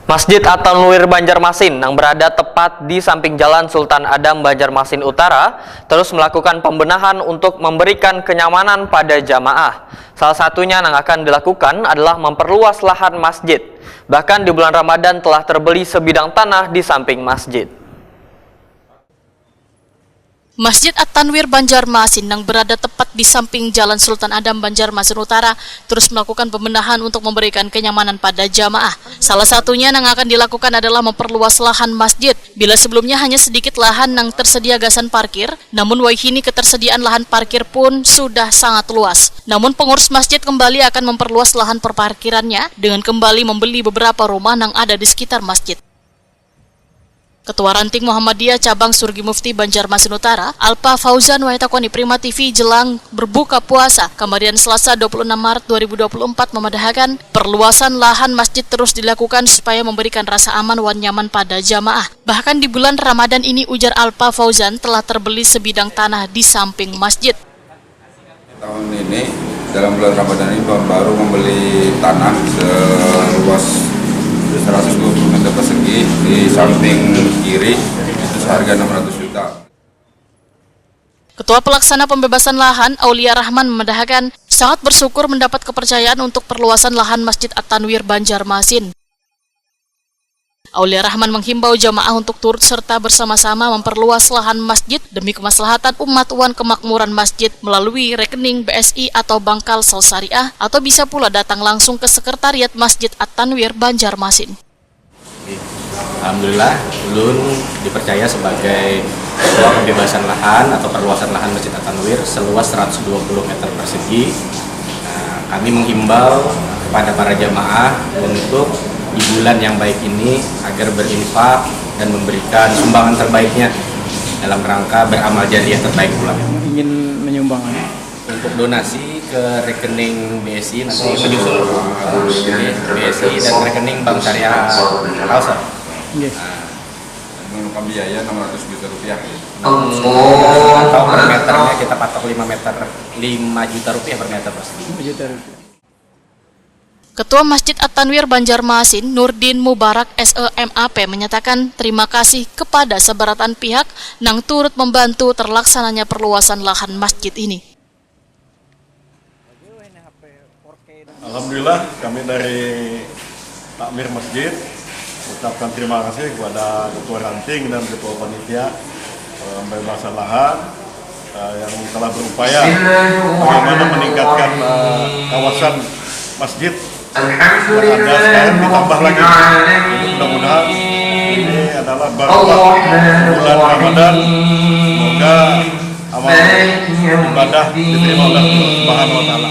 Masjid At-Tanwir Banjarmasin yang berada tepat di samping Jalan Sultan Adam Banjarmasin Utara terus melakukan pembenahan untuk memberikan kenyamanan pada jamaah. Salah satunya yang akan dilakukan adalah memperluas lahan masjid. Bahkan di bulan Ramadan telah terbeli sebidang tanah di samping masjid. Masjid At-Tanwir Banjarmasin yang berada tepat di samping Jalan Sultan Adam Banjarmasin Utara terus melakukan pembenahan untuk memberikan kenyamanan pada jamaah. Salah satunya yang akan dilakukan adalah memperluas lahan masjid. Bila sebelumnya hanya sedikit lahan yang tersedia gasan parkir, namun wahini ketersediaan lahan parkir pun sudah sangat luas. Namun pengurus masjid kembali akan memperluas lahan perparkirannya dengan kembali membeli beberapa rumah yang ada di sekitar masjid. Ketua Ranting Muhammadiyah Cabang Surgi Mufti Banjarmasin Utara, Alpa Fauzan Waitakoni Prima TV jelang berbuka puasa, kemudian Selasa 26 Maret 2024 memedahkan perluasan lahan masjid terus dilakukan supaya memberikan rasa aman dan nyaman pada jamaah. Bahkan di bulan Ramadan ini, ujar Alpa Fauzan, telah terbeli sebidang tanah di samping masjid. Tahun ini, dalam bulan Ramadan ini baru membeli tanah seluas 120 meter persegi di samping kiri, itu seharga 600 juta. Ketua Pelaksana Pembebasan Lahan, Aulia Rahman, memedahkan sangat bersyukur mendapat kepercayaan untuk perluasan lahan Masjid At-Tanwir Banjarmasin. Aulia Rahman menghimbau jamaah untuk turut serta bersama-sama memperluas lahan masjid demi kemaslahatan umat wan kemakmuran masjid melalui rekening BSI atau Bankal Sel Syariah, atau bisa pula datang langsung ke Sekretariat Masjid At-Tanwir Banjarmasin. Alhamdulillah, ulun dipercaya sebagai ketua pembebasan lahan atau perluasan lahan Masjid At-Tanwir seluas 120 meter persegi. Kami menghimbau kepada para jamaah untuk di bulan yang baik ini agar berinfak dan memberikan sumbangan terbaiknya dalam rangka beramal jariah terbaik pula. Ingin menyumbang Untuk donasi ke rekening BSI nanti menyusul BSI dan rekening Bank Syariah Kalsel. Menggunakan biaya 600 juta rupiah. Atau per meternya kita patok 5 juta rupiah per meter persegi. 5 juta rupiah. Ketua Masjid At-Tanwir Banjarmasin, Nurdin Mubarak SEMAP, menyatakan terima kasih kepada sebaratan pihak yang turut membantu terlaksananya perluasan lahan masjid ini. Alhamdulillah, kami dari Takmir Masjid ucapkan terima kasih kepada Ketua Ranting dan Ketua Panitia Pembebasan Lahan yang telah berupaya bagaimana meningkatkan kawasan masjid. Berada sekarang ditambah lagi. Mudah-mudahan ini adalah barokah bulan Ramadan. Semoga amal ibadah diterima oleh Allah Subhanahu wa Ta'ala.